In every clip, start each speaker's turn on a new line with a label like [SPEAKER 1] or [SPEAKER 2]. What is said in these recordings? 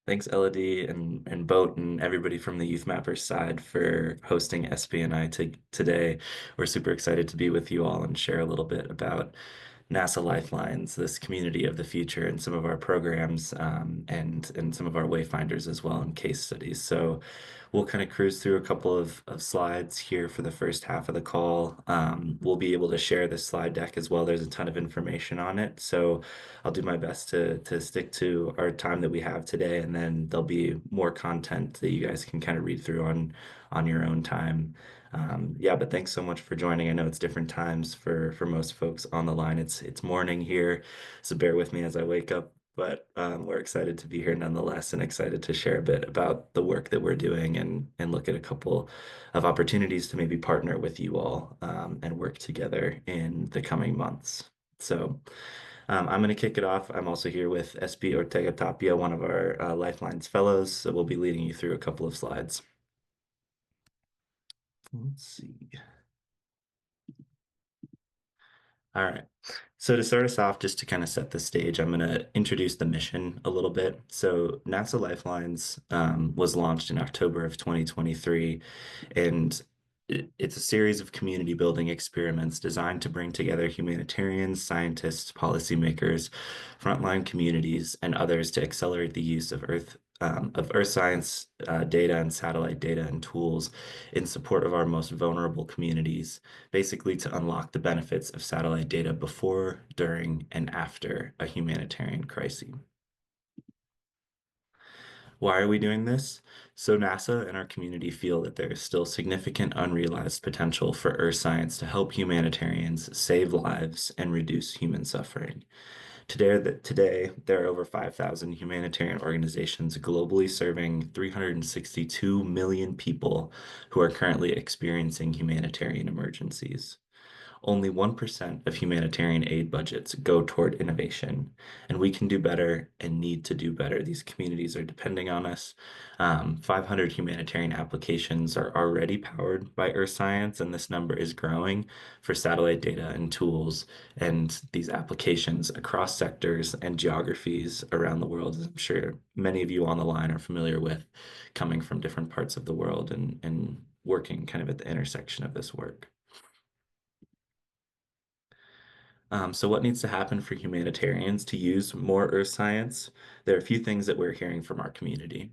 [SPEAKER 1] Thanks, Elodie and Boat and everybody from the YouthMapper side for hosting SB and I today. We're super excited to be with you all and share a little bit about NASA Lifelines, this community of the future, and some of our programs and some of our wayfinders as well and case studies. So we'll kind of cruise through a couple of slides here for the first half of the call. We'll be able to share this slide deck as well. There's a ton of information on it. So I'll do my best to stick to our time that we have today, and then there'll be more content that you guys can kind of read through on your own time. Yeah, but thanks so much for joining. I know it's different times for most folks on the line. It's morning here, so bear with me as I wake up. But we're excited to be here nonetheless, and excited to share a bit about the work that we're doing and look at a couple of opportunities to maybe partner with you all and work together in the coming months. So I'm going to kick it off. I'm also here with SB Ortega Tapia, one of our Lifelines fellows. So we'll be leading you through a couple of slides. Let's see. All right. So to start us off, just to kind of set the stage, I'm going to introduce the mission a little bit. So NASA Lifelines was launched in October of 2023, and it's a series of community building experiments designed to bring together humanitarians, scientists, policymakers, frontline communities, and others to accelerate the use of Earth science data and satellite data and tools in support of our most vulnerable communities, basically to unlock the benefits of satellite data before, during, and after a humanitarian crisis. Why are we doing this? So NASA and our community feel that there is still significant unrealized potential for Earth science to help humanitarians save lives and reduce human suffering. Today, there are over 5,000 humanitarian organizations globally serving 362 million people who are currently experiencing humanitarian emergencies. Only 1% of humanitarian aid budgets go toward innovation, and we can do better and need to do better. These communities are depending on us. 500 humanitarian applications are already powered by Earth Science, and this number is growing for satellite data and tools. And these applications across sectors and geographies around the world, as I'm sure many of you on the line are familiar with, coming from different parts of the world and working kind of at the intersection of this work. So what needs to happen for humanitarians to use more earth science? There are a few things that we're hearing from our community.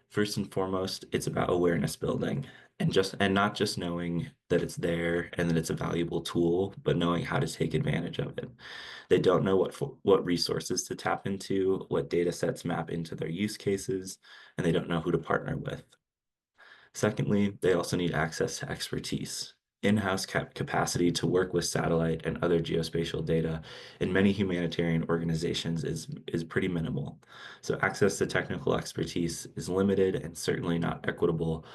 [SPEAKER 1] First and foremost, it's about awareness building and not just knowing that it's there and that it's a valuable tool, but knowing how to take advantage of it. They don't know what resources to tap into, what data sets map into their use cases, and they don't know who to partner with. Secondly, they also need access to expertise. In-house capacity to work with satellite and other geospatial data in many humanitarian organizations is pretty minimal. So access to technical expertise is limited and certainly not equitable.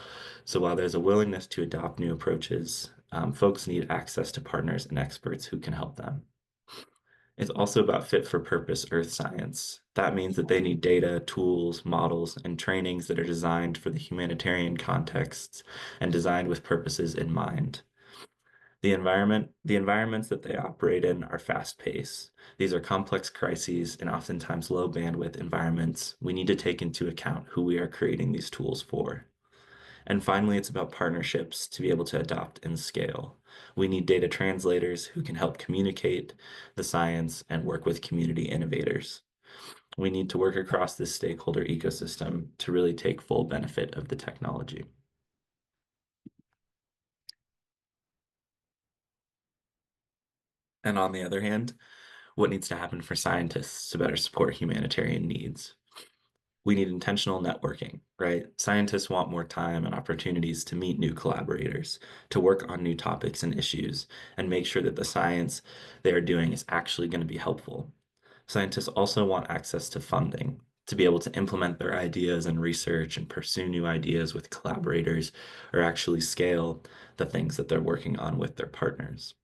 [SPEAKER 1] So while there's a willingness to adopt new approaches, folks need access to partners and experts who can help them. It's also about fit for purpose earth science. That means that they need data, tools, models, and trainings that are designed for the humanitarian contexts and designed with purposes in mind. The environments that they operate in are fast paced. These are complex crises and oftentimes low bandwidth environments. We need to take into account who we are creating these tools for. And finally, it's about partnerships to be able to adopt and scale. We need data translators who can help communicate the science and work with community innovators. We need to work across this stakeholder ecosystem to really take full benefit of the technology. And on the other hand, what needs to happen for scientists to better support humanitarian needs? We need intentional networking, right? Scientists want more time and opportunities to meet new collaborators, to work on new topics and issues, and make sure that the science they are doing is actually going to be helpful. Scientists also want access to funding to be able to implement their ideas and research and pursue new ideas with collaborators or actually scale the things that they're working on with their partners.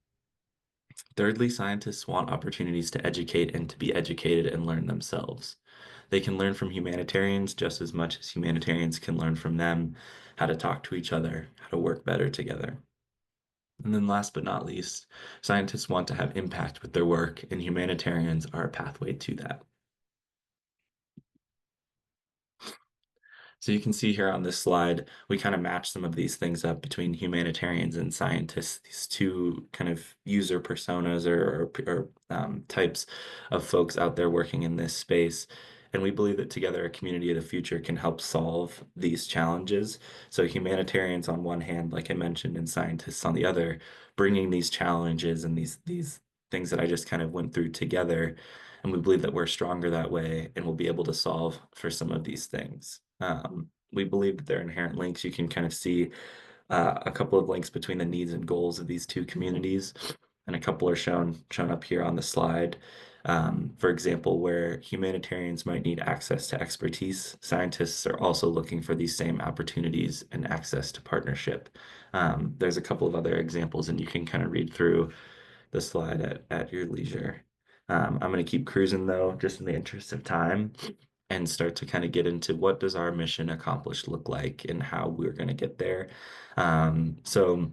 [SPEAKER 1] Thirdly, scientists want opportunities to educate and to be educated and learn themselves. They can learn from humanitarians just as much as humanitarians can learn from them how to talk to each other, how to work better together. And then last but not least, scientists want to have impact with their work, and humanitarians are a pathway to that. So you can see here on this slide, we kind of match some of these things up between humanitarians and scientists, these two kind of user personas or types of folks out there working in this space. And we believe that together a community of the future can help solve these challenges. So humanitarians on one hand, like I mentioned, and scientists on the other, bringing these challenges and these things that I just kind of went through together. And we believe that we're stronger that way and we'll be able to solve for some of these things. We believe that there are inherent links. You can kind of see a couple of links between the needs and goals of these two communities, and a couple are shown up here on the slide. For example, where humanitarians might need access to expertise, scientists are also looking for these same opportunities and access to partnership. There's a couple of other examples, and you can kind of read through the slide at your leisure. I'm going to keep cruising though, just in the interest of time, and start to kind of get into what does our mission accomplished look like and how we're going to get there. So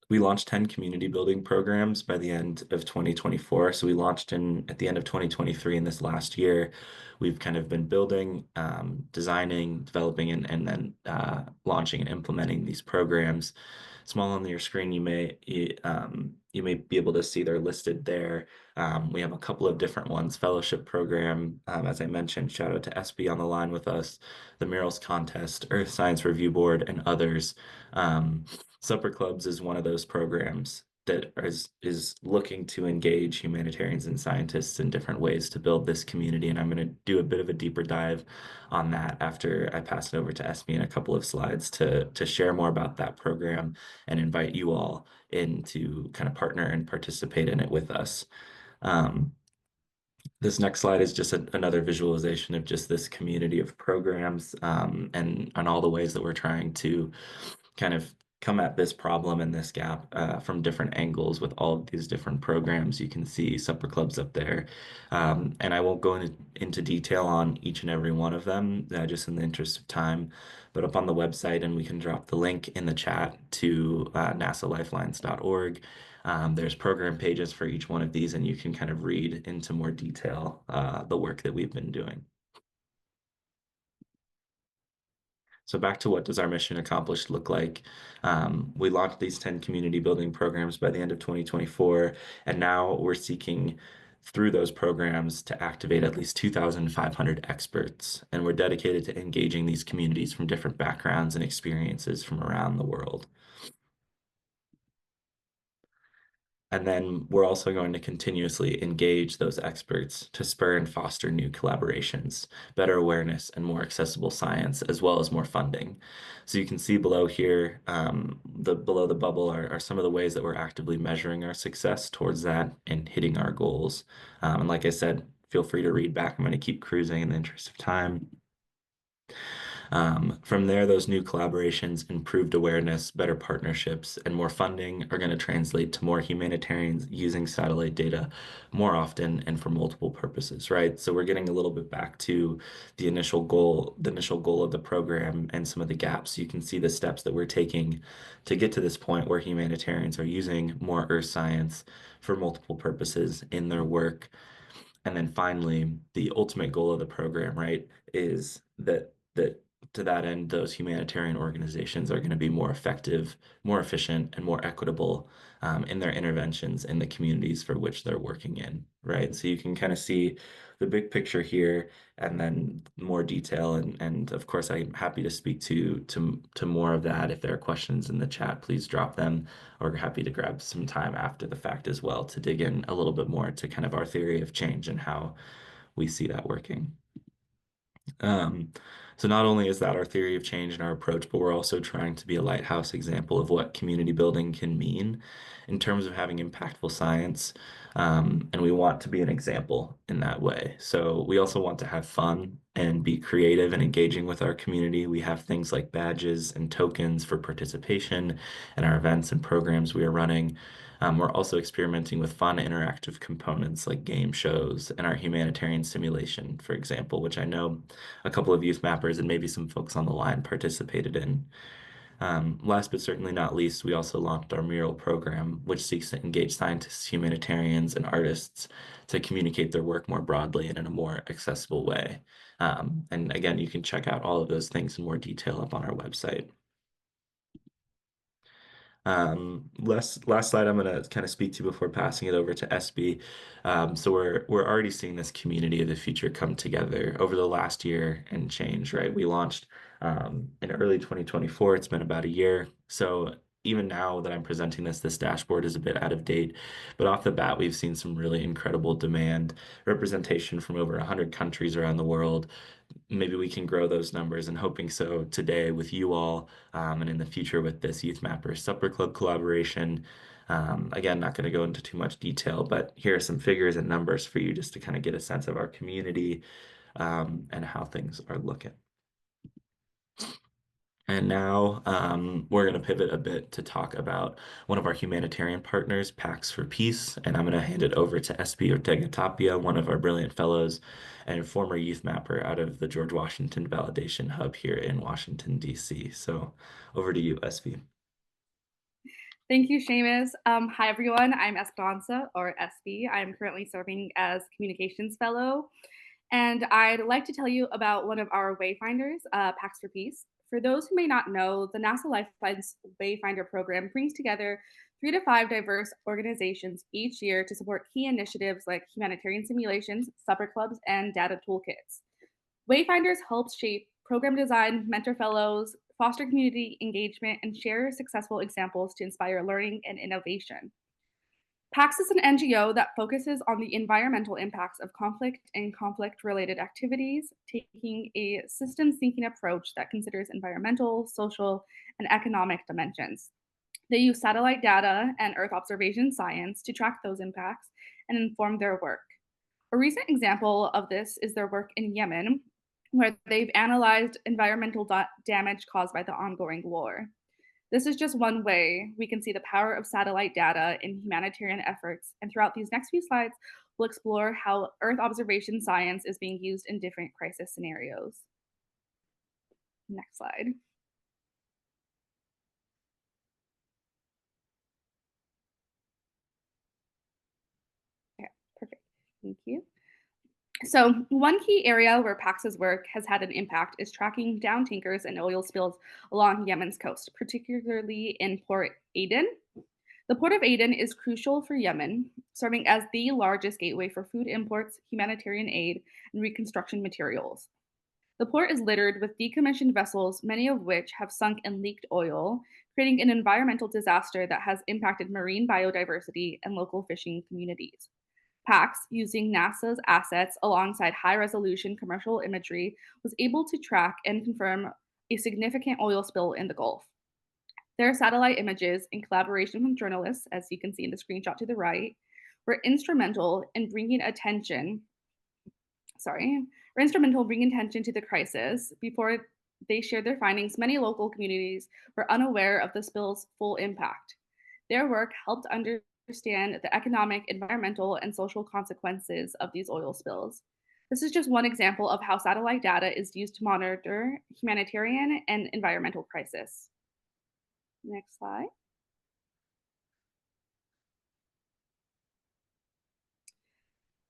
[SPEAKER 1] we launched 10 community building programs by the end of 2024. So we launched in at the end of 2023 in this last year. We've kind of been building, designing, developing, and then launching and implementing these programs. Small on your screen, you may be able to see they're listed there. We have a couple of different ones. Fellowship program, as I mentioned, shout out to SB on the line with us, the Murals Contest, Earth Science Review Board, and others. Supper Clubs is one of those programs that is looking to engage humanitarians and scientists in different ways to build this community. And I'm going to do a bit of a deeper dive on that after I pass it over to SB in a couple of slides to share more about that program and invite you all in to kind of partner and participate in it with us. Um, this next slide is just another visualization of just this community of programs and all the ways that we're trying to kind of come at this problem and this gap from different angles with all of these different programs. You can see supper clubs up there. And I won't go into detail on each and every one of them, just in the interest of time. But up on the website, and we can drop the link in the chat to nasalifelines.org. There's program pages for each one of these, and you can kind of read into more detail the work that we've been doing. So back to what does our mission accomplished look like? We launched these 10 community building programs by the end of 2024, and now we're seeking through those programs to activate at least 2,500 experts. And we're dedicated to engaging these communities from different backgrounds and experiences from around the world. And then we're also going to continuously engage those experts to spur and foster new collaborations, better awareness, and more accessible science, as well as more funding. So you can see below here, below the bubble are some of the ways that we're actively measuring our success towards that and hitting our goals. And like I said, feel free to read back. I'm going to keep cruising in the interest of time. From there, those new collaborations, improved awareness, better partnerships, and more funding are going to translate to more humanitarians using satellite data more often and for multiple purposes, right? So we're getting a little bit back to the initial goal of the program and some of the gaps. You can see the steps that we're taking to get to this point where humanitarians are using more earth science for multiple purposes in their work. And then finally, the ultimate goal of the program, right, is that to that end, those humanitarian organizations are going to be more effective, more efficient, and more equitable in their interventions in the communities for which they're working in, right? So you can kind of see the big picture here, and then more detail. And of course, I'm happy to speak to more of that. If there are questions in the chat, please drop them, or happy to grab some time after the fact as well to dig in a little bit more to kind of our theory of change and how we see that working. Um, so not only is that our theory of change and our approach, but we're also trying to be a lighthouse example of what community building can mean in terms of having impactful science. And we want to be an example in that way. So we also want to have fun and be creative and engaging with our community. We have things like badges and tokens for participation in our events and programs we are running. We're also experimenting with fun interactive components like game shows and our humanitarian simulation, for example, which I know a couple of YouthMappers and maybe some folks on the line participated in. Last but certainly not least, we also launched our mural program, which seeks to engage scientists, humanitarians, and artists to communicate their work more broadly and in a more accessible way. And again, you can check out all of those things in more detail up on our website. Last slide I'm going to kind of speak to before passing it over to SB. So we're already seeing this community of the future come together over the last year and change, right? We launched in early 2024. It's been about a year. So even now that I'm presenting this dashboard is a bit out of date. But off the bat, we've seen some really incredible demand, representation from over 100 countries around the world. Maybe we can grow those numbers and hoping so today with you all and in the future with this YouthMapper Supper Club collaboration. Again, not going to go into too much detail, but here are some figures and numbers for you just to kind of get a sense of our community and how things are looking. And now we're going to pivot a bit to talk about one of our humanitarian partners, Pax for Peace. And I'm going to hand it over to SB Ortega Tapia, one of our brilliant fellows and former youth mapper out of the George Washington Validation Hub here in Washington, D.C. So over to you, SB.
[SPEAKER 2] Thank you, Seamus. Hi, everyone. I'm Esperanza, or SB. I'm currently serving as Communications Fellow. And I'd like to tell you about one of our wayfinders, Pax for Peace. For those who may not know, the NASA Lifelines Wayfinder program brings together 3 to 5 diverse organizations each year to support key initiatives like humanitarian simulations, supper clubs, and data toolkits. Wayfinders helps shape program design, mentor fellows, foster community engagement, and share successful examples to inspire learning and innovation. PAX is an NGO that focuses on the environmental impacts of conflict and conflict related activities, taking a systems thinking approach that considers environmental, social, and economic dimensions. They use satellite data and Earth observation science to track those impacts and inform their work. A recent example of this is their work in Yemen, where they've analyzed environmental damage caused by the ongoing war. This is just one way we can see the power of satellite data in humanitarian efforts. And throughout these next few slides, we'll explore how Earth observation science is being used in different crisis scenarios. Next slide. Okay, perfect. Thank you. So, one key area where Pax's work has had an impact is tracking down tankers and oil spills along Yemen's coast, particularly in Port Aden. The Port of Aden is crucial for Yemen, serving as the largest gateway for food imports, humanitarian aid, and reconstruction materials. The port is littered with decommissioned vessels, many of which have sunk and leaked oil, creating an environmental disaster that has impacted marine biodiversity and local fishing communities. PAX, using NASA's assets alongside high resolution commercial imagery, was able to track and confirm a significant oil spill in the Gulf. Their satellite images, in collaboration with journalists, as you can see in the screenshot to the right, were instrumental in bringing attention to the crisis. Before they shared their findings, many local communities were unaware of the spill's full impact. Their work helped understand the economic, environmental, and social consequences of these oil spills. This is just one example of how satellite data is used to monitor humanitarian and environmental crisis. Next slide.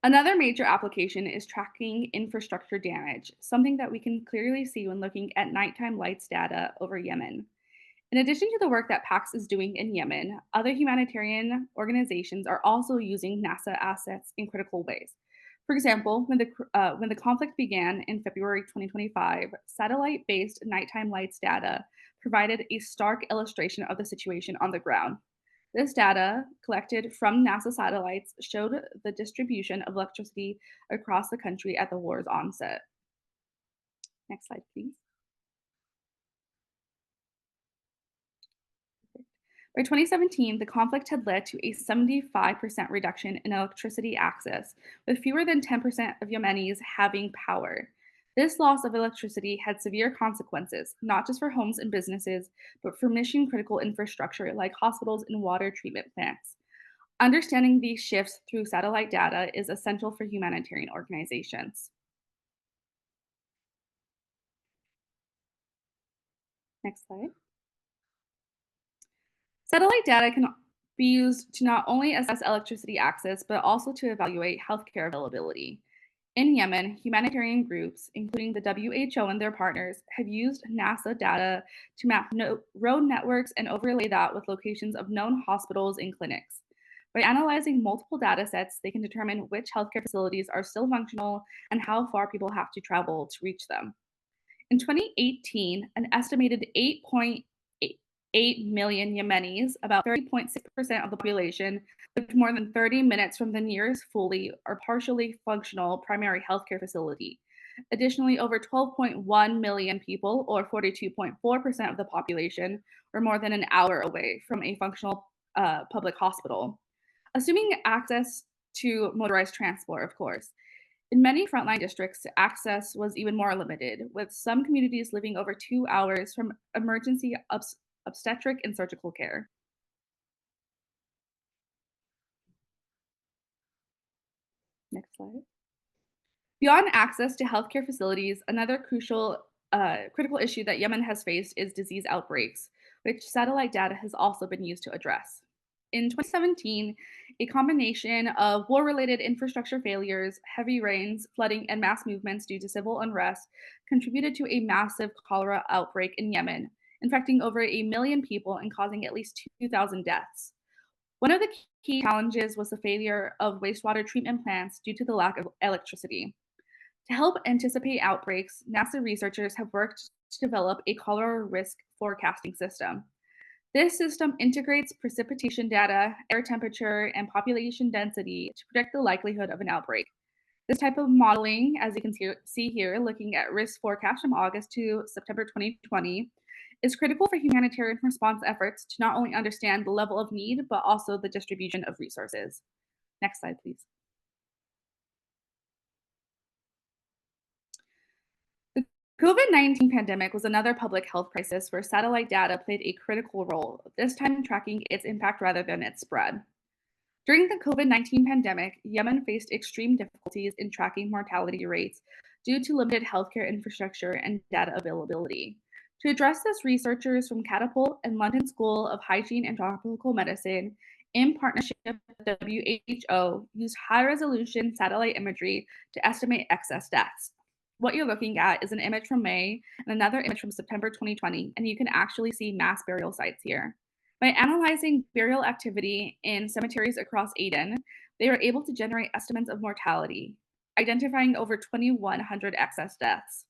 [SPEAKER 2] Another major application is tracking infrastructure damage, something that we can clearly see when looking at nighttime lights data over Yemen. In addition to the work that PAX is doing in Yemen, other humanitarian organizations are also using NASA assets in critical ways. For example, when the conflict began in February 2025, satellite-based nighttime lights data provided a stark illustration of the situation on the ground. This data, collected from NASA satellites, showed the distribution of electricity across the country at the war's onset. Next slide, please. By 2017, the conflict had led to a 75% reduction in electricity access, with fewer than 10% of Yemenis having power. This loss of electricity had severe consequences, not just for homes and businesses, but for mission critical infrastructure like hospitals and water treatment plants. Understanding these shifts through satellite data is essential for humanitarian organizations. Next slide. Satellite data can be used to not only assess electricity access, but also to evaluate healthcare availability. In Yemen, humanitarian groups, including the WHO and their partners, have used NASA data to map road networks and overlay that with locations of known hospitals and clinics. By analyzing multiple data sets, they can determine which healthcare facilities are still functional and how far people have to travel to reach them. In 2018, an estimated 8.8 million Yemenis, about 30.6% of the population, lived more than 30 minutes from the nearest fully or partially functional primary healthcare facility. Additionally, over 12.1 million people, or 42.4% of the population, were more than an hour away from a functional public hospital. Assuming access to motorized transport, of course. In many frontline districts, access was even more limited, with some communities living over 2 hours from emergency obstetric and surgical care. Next slide. Beyond access to healthcare facilities, another critical issue that Yemen has faced is disease outbreaks, which satellite data has also been used to address. In 2017, a combination of war related infrastructure failures, heavy rains, flooding, and mass movements due to civil unrest contributed to a massive cholera outbreak in Yemen, infecting over 1 million people and causing at least 2,000 deaths. One of the key challenges was the failure of wastewater treatment plants due to the lack of electricity. To help anticipate outbreaks, NASA researchers have worked to develop a cholera risk forecasting system. This system integrates precipitation data, air temperature, and population density to predict the likelihood of an outbreak. This type of modeling, as you can see here, looking at risk forecast from August to September 2020, is critical for humanitarian response efforts to not only understand the level of need, but also the distribution of resources. Next slide, please. The COVID-19 pandemic was another public health crisis where satellite data played a critical role, this time tracking its impact rather than its spread. During the COVID-19 pandemic, Yemen faced extreme difficulties in tracking mortality rates due to limited healthcare infrastructure and data availability. To address this, researchers from Catapult and London School of Hygiene and Tropical Medicine, in partnership with WHO, used high resolution satellite imagery to estimate excess deaths. What you're looking at is an image from May and another image from September 2020, and you can actually see mass burial sites here. By analyzing burial activity in cemeteries across Aden, they were able to generate estimates of mortality, identifying over 2,100 excess deaths.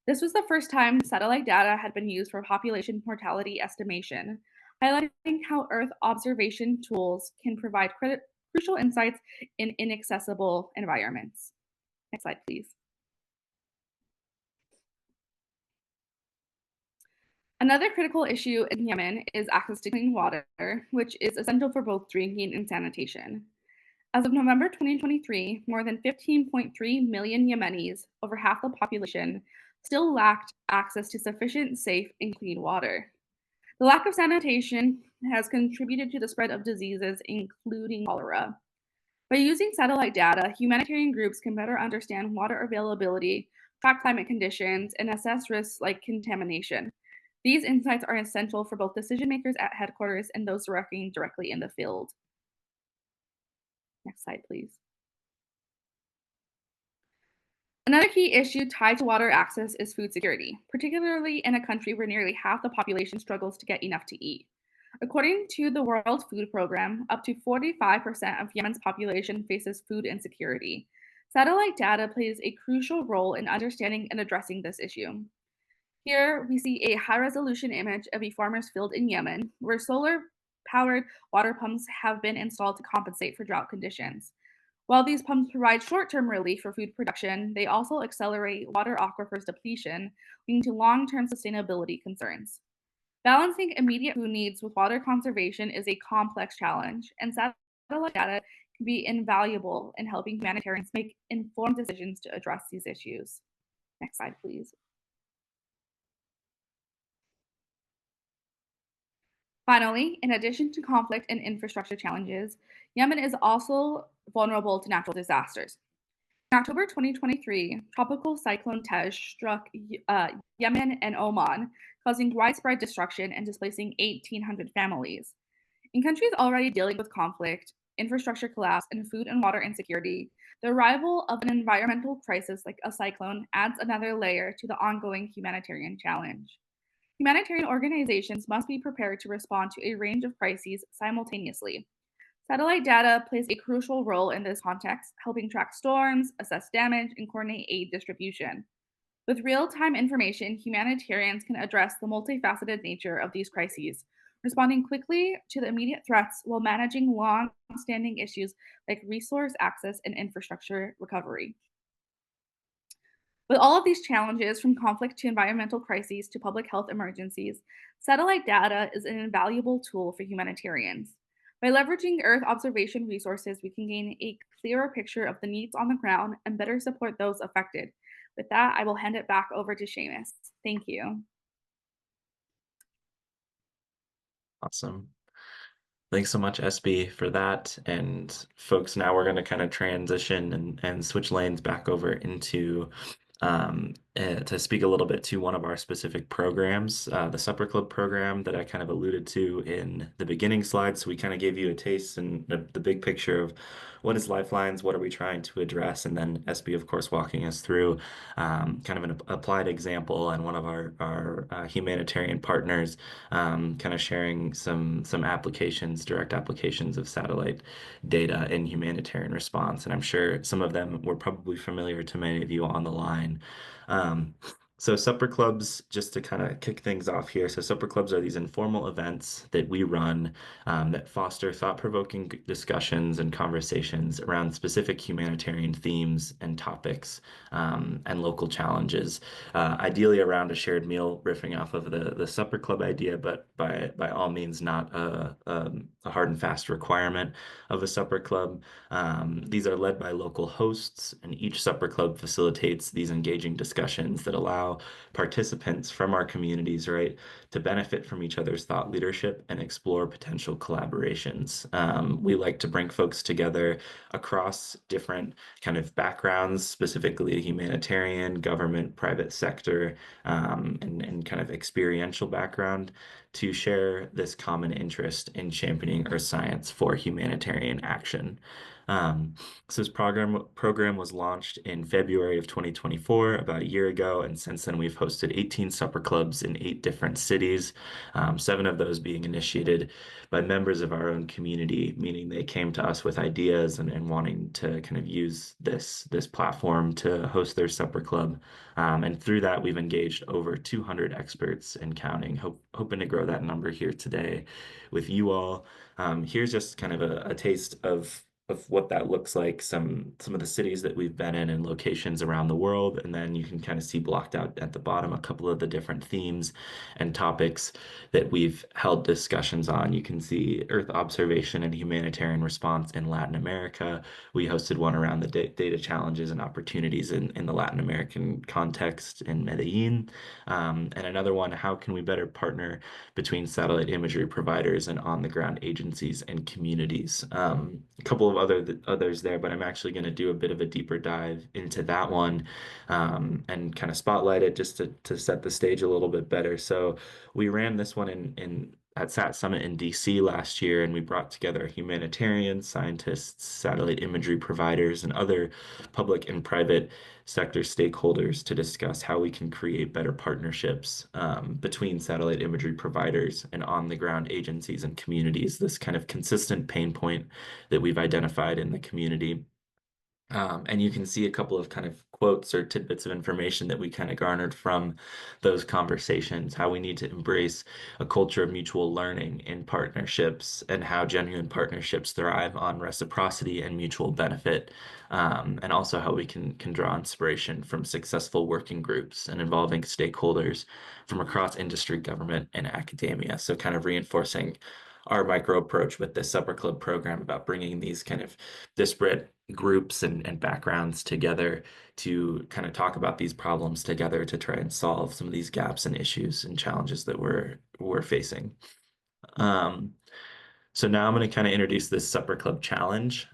[SPEAKER 2] This was the first time satellite data had been used for population mortality estimation, highlighting how Earth observation tools can provide crucial insights in inaccessible environments. Next slide, please. Another critical issue in Yemen is access to clean water, which is essential for both drinking and sanitation. As of November 2023, more than 15.3 million Yemenis, over half the population, still lacked access to sufficient, safe, and clean water. The lack of sanitation has contributed to the spread of diseases, including cholera. By using satellite data, humanitarian groups can better understand water availability, track climate conditions, and assess risks like contamination. These insights are essential for both decision makers at headquarters and those working directly in the field. Next slide, please. Another key issue tied to water access is food security, particularly in a country where nearly half the population struggles to get enough to eat. According to the World Food Programme, up to 45% of Yemen's population faces food insecurity. Satellite data plays a crucial role in understanding and addressing this issue. Here we see a high resolution image of a farmer's field in Yemen, where solar powered water pumps have been installed to compensate for drought conditions. While these pumps provide short term relief for food production, they also accelerate water aquifers depletion, leading to long term sustainability concerns. Balancing immediate food needs with water conservation is a complex challenge, and satellite data can be invaluable in helping humanitarians make informed decisions to address these issues. Next slide, please. Finally, in addition to conflict and infrastructure challenges, Yemen is also vulnerable to natural disasters. In October 2023, Tropical Cyclone Tej struck Yemen and Oman, causing widespread destruction and displacing 1,800 families. In countries already dealing with conflict, infrastructure collapse, and food and water insecurity, the arrival of an environmental crisis like a cyclone adds another layer to the ongoing humanitarian challenge. Humanitarian organizations must be prepared to respond to a range of crises simultaneously. Satellite data plays a crucial role in this context, helping track storms, assess damage, and coordinate aid distribution. With real time information, humanitarians can address the multifaceted nature of these crises, responding quickly to the immediate threats while managing long standing issues like resource access and infrastructure recovery. With all of these challenges, from conflict to environmental crises to public health emergencies, satellite data is an invaluable tool for humanitarians. By leveraging Earth observation resources, we can gain a clearer picture of the needs on the ground and better support those affected. With that, I will hand it back over to Seamus. Thank you.
[SPEAKER 1] Awesome. Thanks so much, SB, for that. And folks, now we're going to kind of transition and switch lanes back over into to speak a little bit to one of our specific programs, the Supper Club program that I kind of alluded to in the beginning slides. So we kind of gave you a taste and the big picture of what is Lifelines, what are we trying to address, and then SB, of course, walking us through kind of an applied example and one of our humanitarian partners kind of sharing some applications, direct applications of satellite data in humanitarian response. And I'm sure some of them were probably familiar to many of you on the line. Um, so supper clubs, just to kind of kick things off here. So supper clubs are these informal events that we run that foster thought-provoking discussions and conversations around specific humanitarian themes and topics and local challenges. Ideally around a shared meal, riffing off of the supper club idea, but by all means not a hard and fast requirement of a supper club. These are led by local hosts, and each supper club facilitates these engaging discussions that allow participants from our communities, right, to benefit from each other's thought leadership and explore potential collaborations. We like to bring folks together across different kind of backgrounds, specifically humanitarian, government, private sector, and kind of experiential background to share this common interest in championing earth science for humanitarian action. Um, so this program was launched in February of 2024, about a year ago, and since then we've hosted 18 supper clubs in 8 different cities, 7 of those being initiated by members of our own community, meaning they came to us with ideas and wanting to kind of use this platform to host their supper club. And through that, we've engaged over 200 experts and counting, hoping to grow that number here today with you all. Here's just kind of a taste of what that looks like, some of the cities that we've been in and locations around the world. And then you can kind of see blocked out at the bottom a couple of the different themes and topics that we've held discussions on. You can see Earth observation and humanitarian response in Latin America. We hosted one around the data challenges and opportunities in the Latin American context in Medellin. And another one, how can we better partner between satellite imagery providers and on-the-ground agencies and communities? A couple of others there, but I'm actually going to do a bit of a deeper dive into that one and kind of spotlight it just to set the stage a little bit better. So we ran this one in at SAT Summit in DC last year, and we brought together humanitarians, scientists, satellite imagery providers, and other public and private sector stakeholders to discuss how we can create better partnerships between satellite imagery providers and on-the-ground agencies and communities. This kind of consistent pain point that we've identified in the community. And you can see a couple of kind of quotes or tidbits of information that we kind of garnered from those conversations, how we need to embrace a culture of mutual learning in partnerships and how genuine partnerships thrive on reciprocity and mutual benefit. And also how we can draw inspiration from successful working groups and involving stakeholders from across industry, government, and academia. So kind of reinforcing our micro approach with this Supper Club program about bringing these kind of disparate groups and backgrounds together to kind of talk about these problems together to try and solve some of these gaps and issues and challenges that we're facing. Um, So now I'm going to kind of introduce this supper club challenge,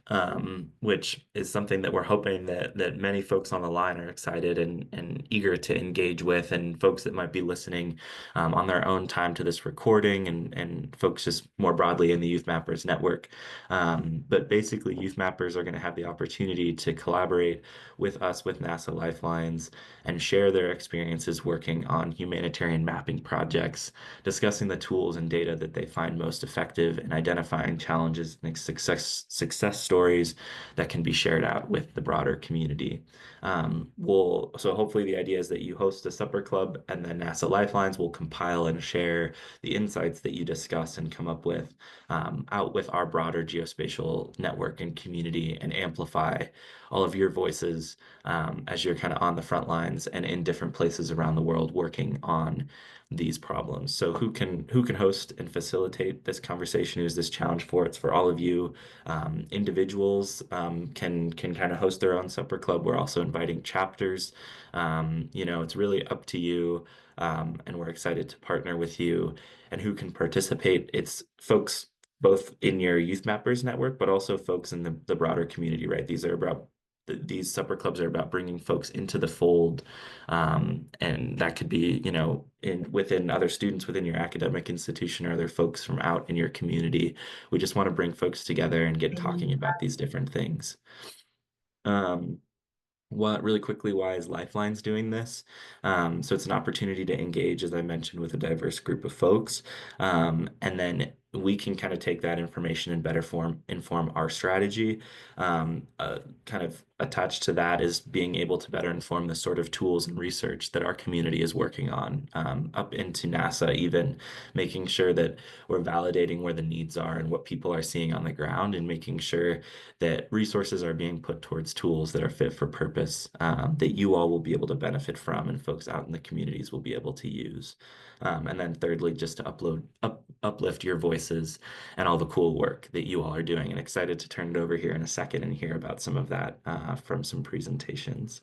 [SPEAKER 1] which is something that we're hoping that many folks on the line are excited and eager to engage with, and folks that might be listening on their own time to this recording, and folks just more broadly in the Youth Mappers network. But basically, Youth Mappers are going to have the opportunity to collaborate with us with NASA Lifelines and share their experiences working on humanitarian mapping projects, discussing the tools and data that they find most effective in identifying challenges and success stories that can be shared out with the broader community. So hopefully the idea is that you host a supper club, and then NASA Lifelines will compile and share the insights that you discuss and come up with out with our broader geospatial network and community, and amplify all of your voices as you're kind of on the front lines and in different places around the world working on these problems. So who can host and facilitate this conversation? Who's this challenge for? It's for all of you. Individuals can kind of host their own supper club. We're also inviting chapters. It's really up to you, and we're excited to partner with you. And who can participate? It's folks both in your Youth Mappers network, but also folks in the broader community, right? These supper clubs are about bringing folks into the fold, and that could be, in within other students within your academic institution, or other folks from out in your community. We just want to bring folks together and get talking about these different things. Um, what really quickly, why is Lifelines doing this? So it's an opportunity to engage, as I mentioned, with a diverse group of folks. And then we can kind of take that information and better inform our strategy. Kind of attached to that is being able to better inform the sort of tools and research that our community is working on, up into NASA, even making sure that we're validating where the needs are and what people are seeing on the ground, and making sure that resources are being put towards tools that are fit for purpose, that you all will be able to benefit from, and folks out in the communities will be able to use. And then thirdly, just to uplift your voices and all the cool work that you all are doing. And excited to turn it over here in a second and hear about some of that from some presentations.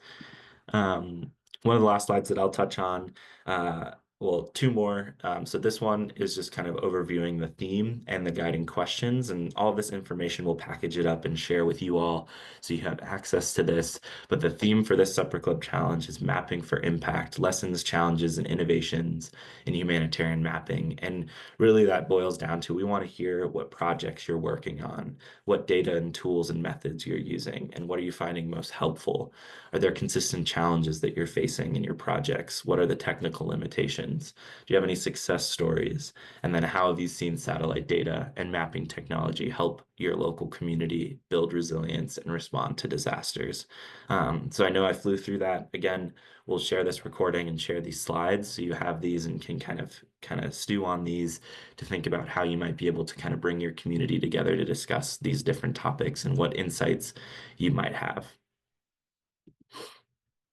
[SPEAKER 1] One of the last slides that I'll touch on, well, two more. So this one is just kind of overviewing the theme and the guiding questions, and all of this information we'll package it up and share with you all so you have access to this. But the theme for this Supper Club Challenge is mapping for impact, lessons, challenges, and innovations in humanitarian mapping. And really that boils down to, we want to hear what projects you're working on, what data and tools and methods you're using, and what are you finding most helpful? Are there consistent challenges that you're facing in your projects? What are the technical limitations? Do you have any success stories? And then how have you seen satellite data and mapping technology help your local community build resilience and respond to disasters? So I know I flew through that. Again, we'll share this recording and share these slides so you have these and can kind of stew on these to think about how you might be able to kind of bring your community together to discuss these different topics and what insights you might have.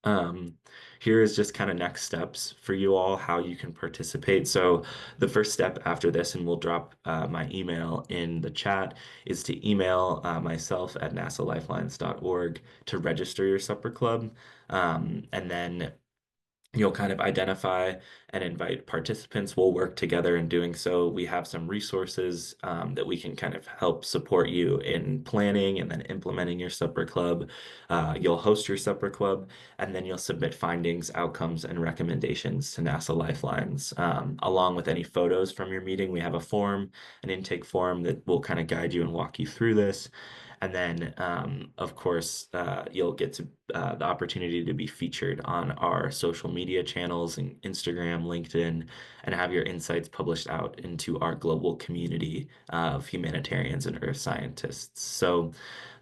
[SPEAKER 1] Um, Here is just kind of next steps for you all, how you can participate. So the first step after this, and we'll drop my email in the chat, is to email myself at nasalifelines.org to register your supper club. And then you'll kind of identify and invite participants. We'll work together in doing so. We have some resources that we can kind of help support you in planning and then implementing your supper club. You'll host your supper club, and then you'll submit findings, outcomes, and recommendations to NASA Lifelines. Along with any photos from your meeting, we have a form, an intake form that will kind of guide you and walk you through this. And then, of course, you'll get to the opportunity to be featured on our social media channels and Instagram, LinkedIn, and have your insights published out into our global community of humanitarians and earth scientists. So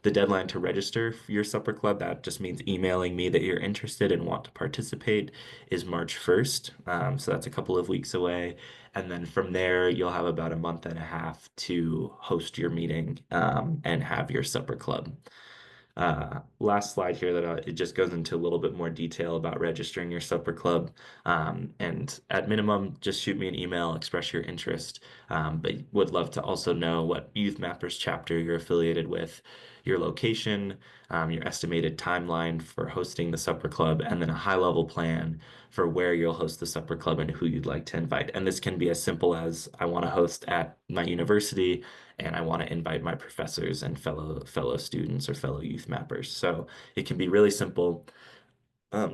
[SPEAKER 1] the deadline to register for your supper club, that just means emailing me that you're interested and want to participate, is March 1st. So that's a couple of weeks away. And then from there, you'll have about a month and a half to host your meeting and have your supper club. Last slide here that it just goes into a little bit more detail about registering your supper club. And at minimum, just shoot me an email, express your interest. But would love to also know what Youth Mappers chapter you're affiliated with, your location, your estimated timeline for hosting the supper club, and then a high-level plan for where you'll host the supper club and who you'd like to invite. And this can be as simple as, I want to host at my university, and I want to invite my professors and fellow students or fellow youth mappers. So it can be really simple.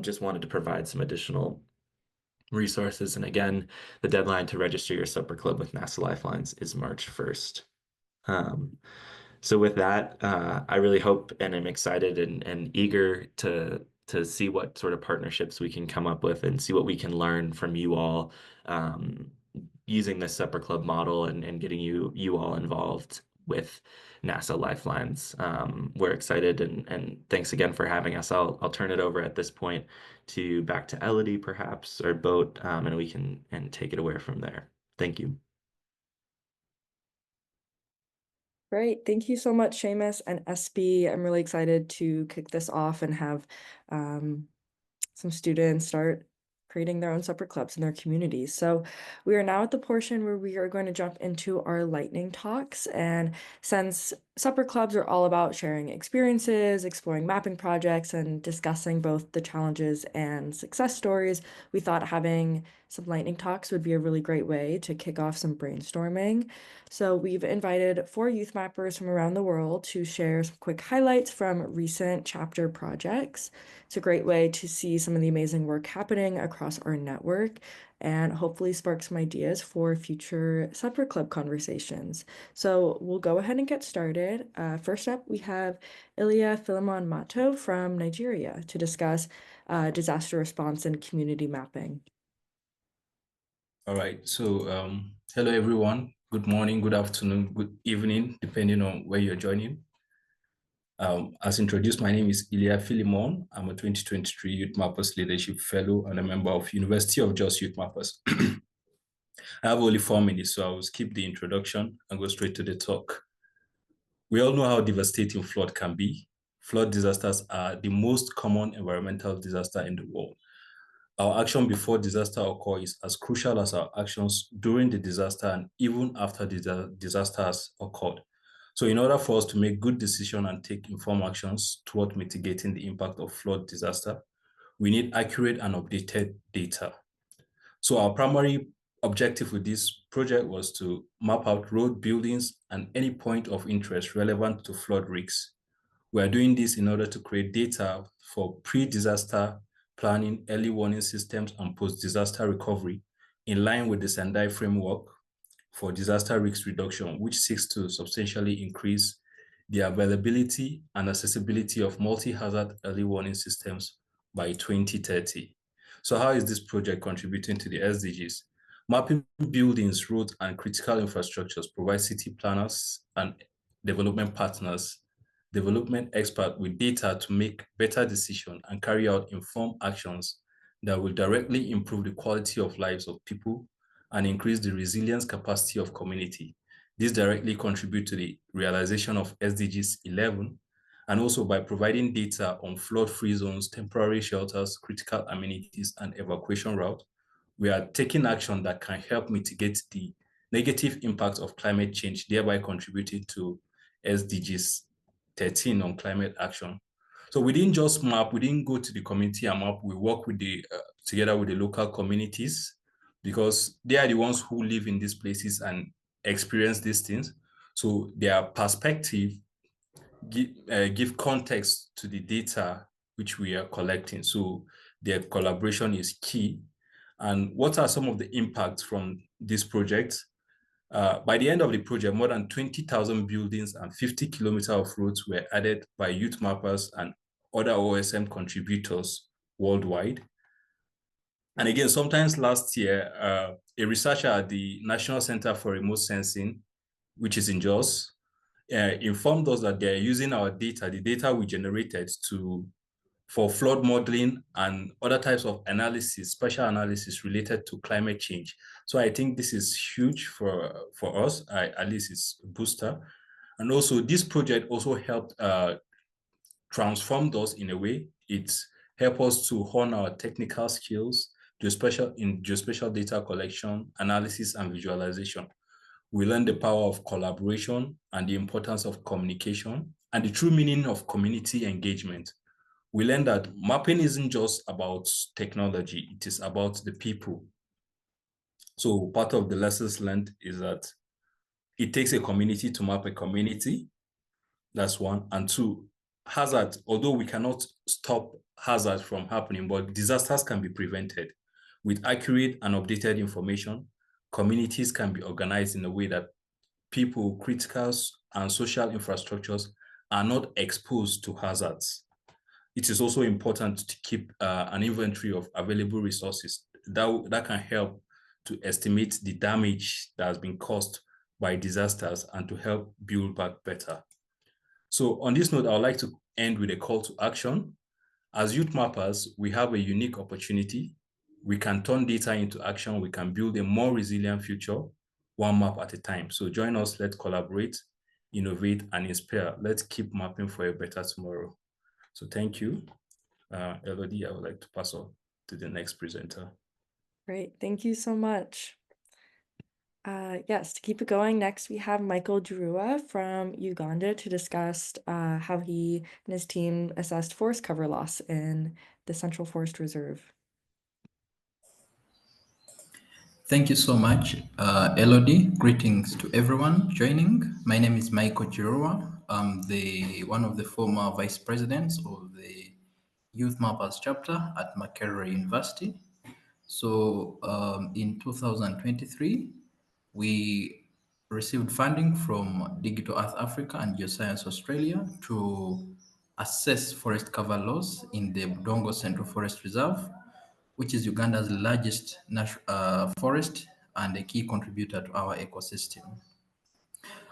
[SPEAKER 1] Just wanted to provide some additional resources. And again, the deadline to register your supper club with NASA Lifelines is March 1st. Um, so with that, I really hope and I'm excited and eager to see what sort of partnerships we can come up with and see what we can learn from you all using this supper club model and getting you all involved with NASA Lifelines. We're excited and thanks again for having us. I'll turn it over at this point to back to Elodie perhaps or Boat, and we can take it away from there. Thank you.
[SPEAKER 3] Great. Thank you so much, Seamus and SB. I'm really excited to kick this off and have some students start creating their own supper clubs in their communities. So we are now at the portion where we are going to jump into our lightning talks. And since supper clubs are all about sharing experiences, exploring mapping projects, and discussing both the challenges and success stories, we thought having some lightning talks would be a really great way to kick off some brainstorming. So we've invited 4 youth mappers from around the world to share some quick highlights from recent chapter projects. It's a great way to see some of the amazing work happening across our network and hopefully spark some ideas for future supper club conversations. So we'll go ahead and get started. First up, we have Ilya Philemon Mato from Nigeria to discuss disaster response and community mapping.
[SPEAKER 4] All right. So, hello, everyone. Good morning, good afternoon, good evening, depending on where you're joining. As introduced, my name is Ilya Philemon. I'm a 2023 YouthMappers Leadership Fellow and a member of University of Jos YouthMappers. I have only 4 minutes, so I will skip the introduction and go straight to the talk. We all know how devastating flood can be. Flood disasters are the most common environmental disaster in the world. Our action before disaster occurs is as crucial as our actions during the disaster and even after the disaster has occurred. So in order for us to make good decisions and take informed actions toward mitigating the impact of flood disaster, we need accurate and updated data. So our primary objective with this project was to map out road, buildings, and any point of interest relevant to flood risks. We are doing this in order to create data for pre-disaster planning, early warning systems, and post-disaster recovery in line with the Sendai framework for disaster risk reduction, which seeks to substantially increase the availability and accessibility of multi-hazard early warning systems by 2030. So how is this project contributing to the SDGs? Mapping buildings, roads, and critical infrastructures provides city planners and development partners, development experts with data to make better decisions and carry out informed actions that will directly improve the quality of lives of people and increase the resilience capacity of community. This directly contributes to the realization of SDGs 11, and also by providing data on flood-free zones, temporary shelters, critical amenities, and evacuation routes, we are taking action that can help mitigate the negative impact of climate change, thereby contributing to SDGs 13 on climate action. So we didn't just map, we didn't go to the community and map, we work with together with the local communities because they are the ones who live in these places and experience these things. So their perspective give context to the data which we are collecting. So their collaboration is key. And what are some of the impacts from this project? By the end of the project, more than 20,000 buildings and 50 kilometers of roads were added by youth mappers and other OSM contributors worldwide. And again, sometimes last year, a researcher at the National Center for Remote Sensing, which is in Jos, informed us that they're using our data, the data we generated for flood modeling and other types of analysis, special analysis related to climate change. So I think this is huge for us, at least it's a booster. And also this project also helped transform us in a way. It helped us to hone our technical skills in geospatial data collection, analysis, and visualization. We learned the power of collaboration and the importance of communication and the true meaning of community engagement. We learned that mapping isn't just about technology, it is about the people. So part of the lessons learned is that it takes a community to map a community. That's one. And two, hazards, although we cannot stop hazards from happening, but disasters can be prevented. With accurate and updated information, communities can be organized in a way that people, criticals, and social infrastructures are not exposed to hazards. It is also important to keep an inventory of available resources that can help to estimate the damage that has been caused by disasters and to help build back better. So on this note, I would like to end with a call to action. As youth mappers, we have a unique opportunity. We can turn data into action. We can build a more resilient future, one map at a time. So join us, let's collaborate, innovate, and inspire. Let's keep mapping for a better tomorrow. So thank you. Elodie, I would like to pass on to the next presenter.
[SPEAKER 3] Great, thank you so much. Yes, to keep it going, next we have Michael Jirua from Uganda to discuss how he and his team assessed forest cover loss in the Central Forest Reserve.
[SPEAKER 5] Thank you so much, Elodie. Greetings to everyone joining. My name is Michael Jirua. I'm one of the former vice presidents of the YouthMappers chapter at Makerere University. So in 2023, we received funding from Digital Earth Africa and Geoscience Australia to assess forest cover loss in the Budongo Central Forest Reserve, which is Uganda's largest forest and a key contributor to our ecosystem.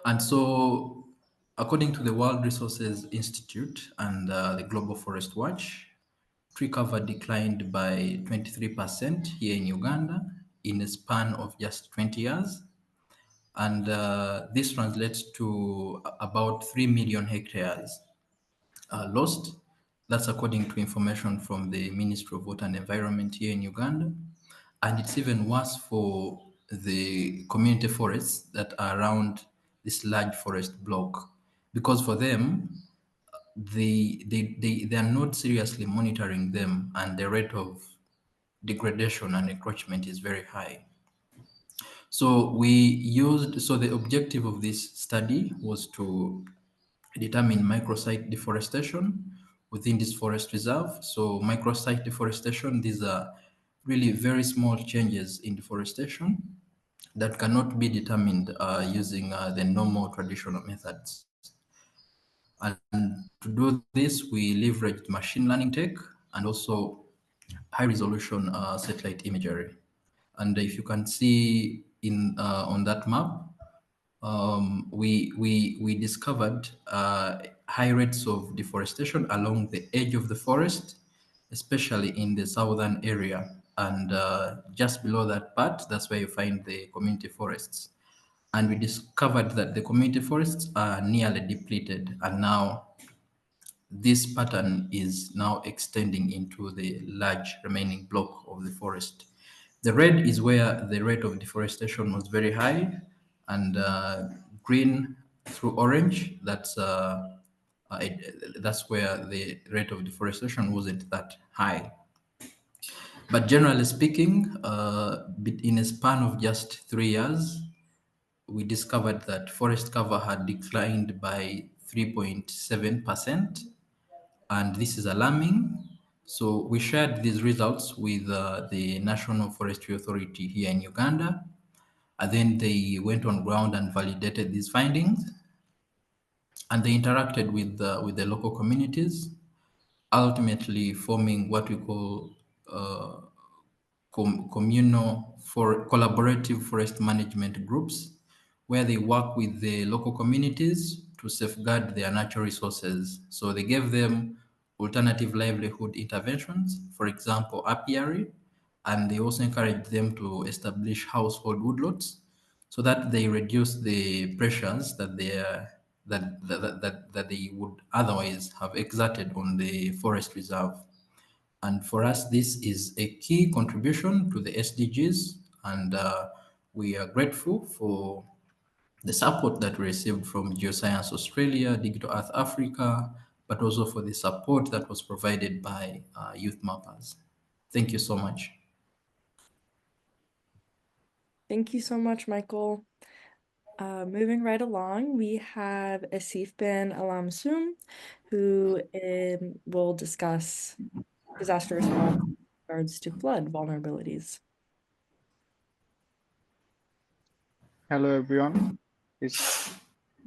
[SPEAKER 5] And so, according to the World Resources Institute and the Global Forest Watch, tree cover declined by 23% here in Uganda in a span of just 20 years. And this translates to about 3 million hectares lost. That's according to information from the Ministry of Water and Environment here in Uganda. And it's even worse for the community forests that are around this large forest block, because for them, they are not seriously monitoring them, and the rate of degradation and encroachment is very high. So the objective of this study was to determine microsite deforestation within this forest reserve. So microsite deforestation, these are really very small changes in deforestation that cannot be determined using the normal traditional methods. And to do this, we leveraged machine learning tech and also high resolution satellite imagery. And if you can see on that map, we discovered high rates of deforestation along the edge of the forest, especially in the southern area. And just below that part, that's where you find the community forests. And we discovered that the community forests are nearly depleted. And now this pattern is now extending into the large remaining block of the forest. The red is where the rate of deforestation was very high, and green through orange, that's where the rate of deforestation wasn't that high. But generally speaking, in a span of just 3 years, we discovered that forest cover had declined by 3.7%, and this is alarming. So we shared these results with the National Forestry Authority here in Uganda, and then they went on ground and validated these findings, and they interacted with the local communities, ultimately forming what we call communal collaborative forest management groups, where they work with the local communities to safeguard their natural resources. So they gave them alternative livelihood interventions, for example, apiary, and they also encouraged them to establish household woodlots so that they reduce the pressures that they would otherwise have exerted on the forest reserve. And for us, this is a key contribution to the SDGs, and we are grateful for the support that we received from Geoscience Australia, Digital Earth Africa, but also for the support that was provided by YouthMappers. Thank you so much.
[SPEAKER 3] Thank you so much, Michael. Moving right along, we have Asif bin Alamsum, who will discuss disaster response in regards to flood vulnerabilities.
[SPEAKER 6] Hello everyone. It's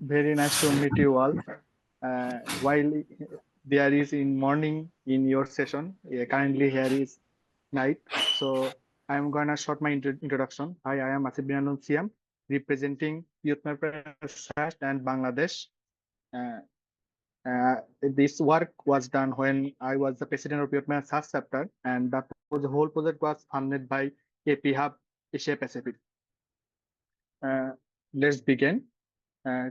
[SPEAKER 6] very nice to meet you all. While there is in morning in your session, currently here is night. So I'm gonna start my introduction. Hi, I am Asif bin Alun Siam, representing YouthMapper and Bangladesh. Uh, this work was done when I was the president of YouthMapper SAS chapter, and the whole project was funded by AP Hub Asia Pacific. Let's begin.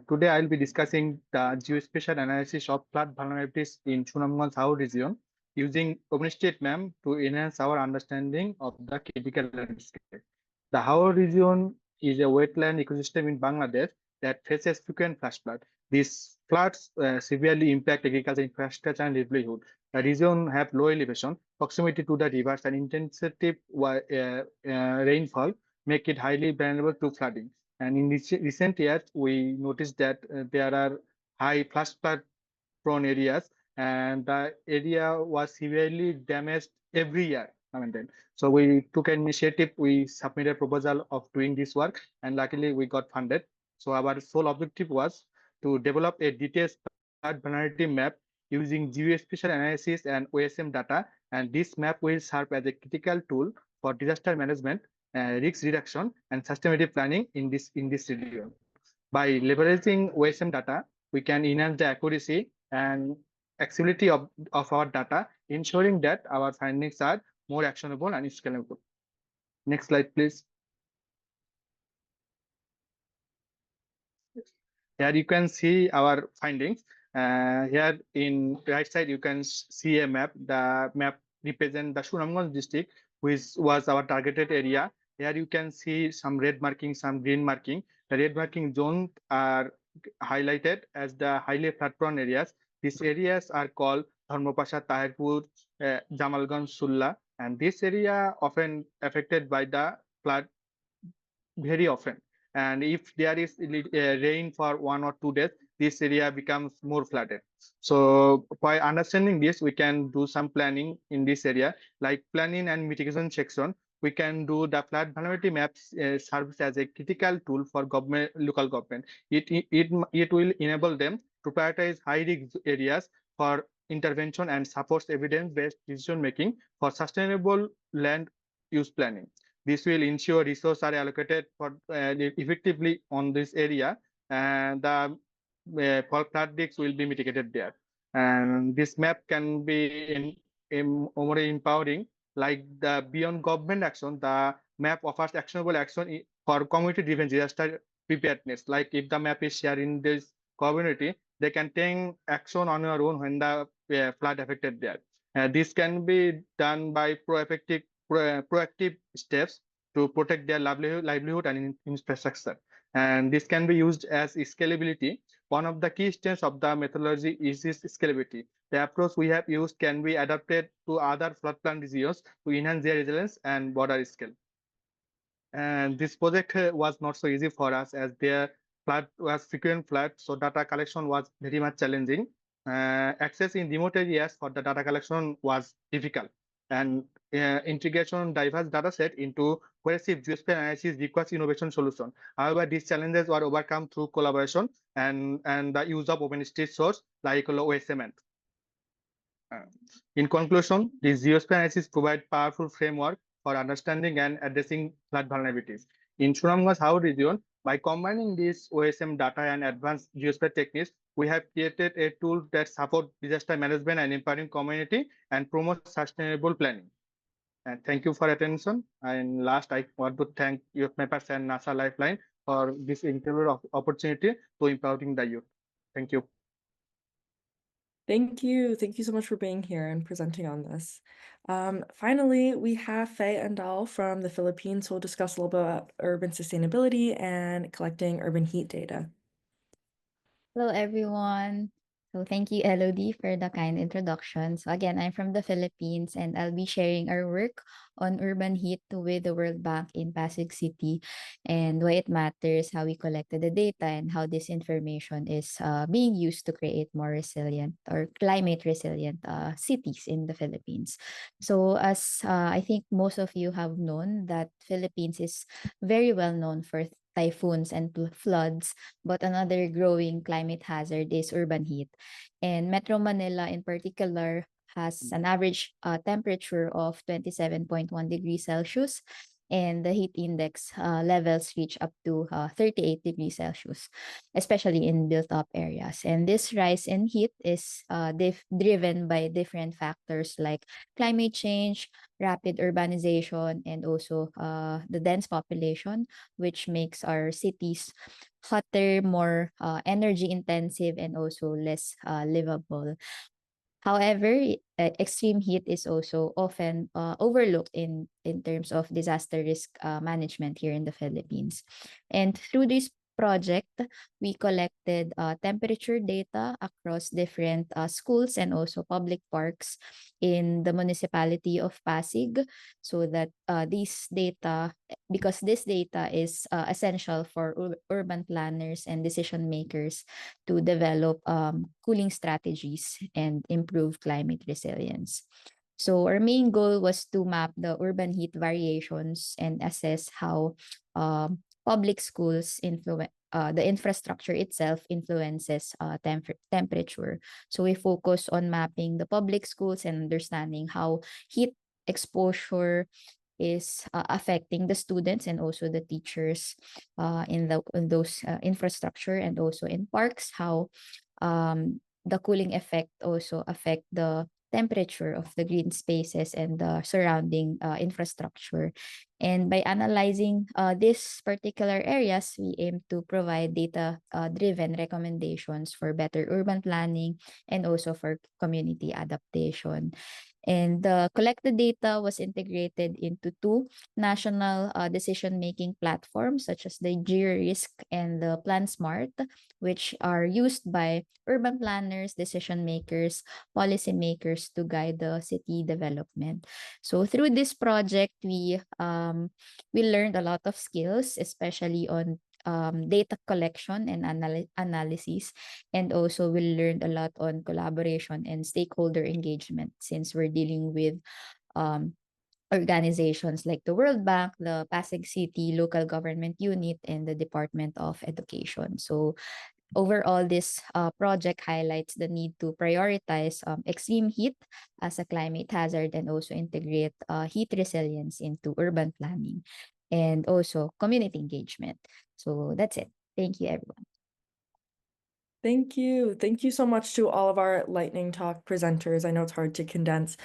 [SPEAKER 6] Today, I'll be discussing the geospatial analysis of flood vulnerabilities in Sunamganj Sao region using OpenStreetMap to enhance our understanding of the critical landscape. The How region is a wetland ecosystem in Bangladesh that faces frequent flash flood. These floods severely impact agricultural infrastructure and livelihood. The region have low elevation, proximity to the rivers, and intensive rainfall make it highly vulnerable to flooding. And in recent years, we noticed that there are high flash flood prone areas, and the area was severely damaged every year. So we took an initiative. We submitted a proposal of doing this work, and luckily we got funded. So our sole objective was to develop a detailed flood vulnerability map using geospatial analysis and OSM data, and this map will serve as a critical tool for disaster management, risk reduction, and sustainability planning in this region. By leveraging OSM data, we can enhance the accuracy and accessibility of our data, ensuring that our findings are more actionable and scalable. Next slide, please. Here you can see our findings. Here in right side, you can see a map. The map represents the Sunamganj district, which was our targeted area. Here you can see some red marking, some green marking. The red marking zones are highlighted as the highly flood-prone areas. These areas are called Dharmapasha, Tahirpur, Jamalganj, Sulla, and this area often affected by the flood very often. And if there is rain for 1 or 2 days, this area becomes more flooded. So by understanding this, we can do some planning in this area, like planning and mitigation section. We can do the flood vulnerability maps serves as a critical tool for government, local government. It will enable them to prioritize high risk areas for intervention and supports evidence-based decision making for sustainable land use planning. This will ensure resources are allocated for effectively on this area, and the flood risks will be mitigated there. And this map can be more empowering, like the beyond government action. The map offers actionable action for community-driven disaster preparedness. Like if the map is shared in this community, they can take action on your own when the flood affected there. This can be done by proactive steps to protect their livelihood and infrastructure. And this can be used as scalability. One of the key strengths of the methodology is this scalability. The approach we have used can be adapted to other floodplain regions to enhance their resilience and border scale. And this project was not so easy for us as their flood was frequent flood, so data collection was very much challenging. Access in remote areas for the data collection was difficult, and integration diverse data set into cohesive geospatial analysis requires innovation solution. However, these challenges were overcome through collaboration and the use of OpenStreet source like OSM. In conclusion, these geospatial analysis provide powerful framework for understanding and addressing flood vulnerabilities. In Sunamganj How region, by combining this OSM data and advanced geospatial techniques, we have created a tool that supports disaster management and empowering community and promotes sustainable planning. And thank you for attention. And last, I want to thank YouthMappers and NASA Lifeline for this incredible opportunity to empowering the youth. Thank you.
[SPEAKER 3] Thank you. Thank you so much for being here and presenting on this. Finally, we have Faye Andal from the Philippines who will discuss a little bit about urban sustainability and collecting urban heat data.
[SPEAKER 7] Hello, everyone. So thank you, Elodie, for the kind introduction. So again, I'm from the Philippines and I'll be sharing our work on urban heat with the World Bank in Pasig City and why it matters, how we collected the data, and how this information is being used to create more resilient or climate resilient cities in the Philippines. So as I think most of you have known that Philippines is very well known for typhoons and floods, but another growing climate hazard is urban heat. And Metro Manila in particular has an average temperature of 27.1 degrees Celsius, and the heat index levels reach up to 38 degrees Celsius, especially in built up areas. And this rise in heat is driven by different factors like climate change, rapid urbanization, and also the dense population, which makes our cities hotter, more energy intensive, and also less livable. However, extreme heat is also often overlooked in terms of disaster risk management here in the Philippines. And through this project, we collected temperature data across different schools and also public parks in the municipality of Pasig, so that because this data is essential for urban planners and decision makers to develop cooling strategies and improve climate resilience. So our main goal was to map the urban heat variations and assess how public schools the infrastructure itself influences temperature. So we focus on mapping the public schools and understanding how heat exposure is affecting the students and also the teachers in those infrastructure, and also in parks, how the cooling effect also affect the temperature of the green spaces and the surrounding infrastructure. And by analyzing these particular areas, we aim to provide data driven recommendations for better urban planning and also for community adaptation. And the collected data was integrated into two national decision-making platforms, such as the GeoRisk and the PlanSmart, which are used by urban planners, decision makers, policy makers to guide the city development. So through this project, we learned a lot of skills, especially on data collection and analysis. And also we learned a lot on collaboration and stakeholder engagement, since we're dealing with um, organizations like the World Bank, the Pasig City Local Government Unit, and the Department of Education. So overall, this project highlights the need to prioritize extreme heat as a climate hazard and also integrate heat resilience into urban planning and also community engagement. So that's it. Thank you, everyone.
[SPEAKER 3] Thank you. Thank you so much to all of our lightning talk presenters. I know it's hard to condense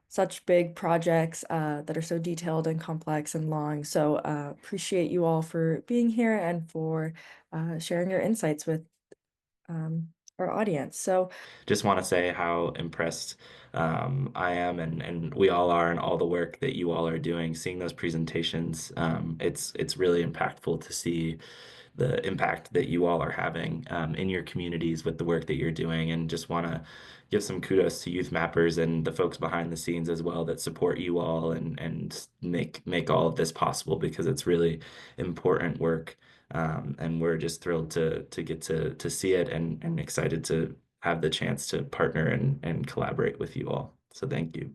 [SPEAKER 3] such big projects that are so detailed and complex and long. So appreciate you all for being here and for sharing your insights with our audience. So
[SPEAKER 1] just want to say how impressed I am, and we all are, and all the work that you all are doing. Seeing those presentations, it's really impactful to see the impact that you all are having in your communities with the work that you're doing, and just want to give some kudos to YouthMappers and the folks behind the scenes as well that support you all and make all of this possible, because it's really important work. And we're just thrilled to get to see it, and excited to have the chance to partner and collaborate with you all. So thank you.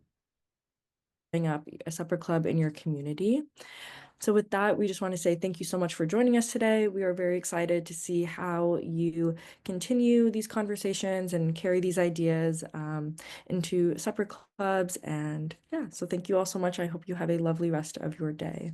[SPEAKER 3] Up a supper club in your community. So with that, we just want to say thank you so much for joining us today. We are very excited to see how you continue these conversations and carry these ideas into supper clubs. And yeah, so thank you all so much. I hope you have a lovely rest of your day.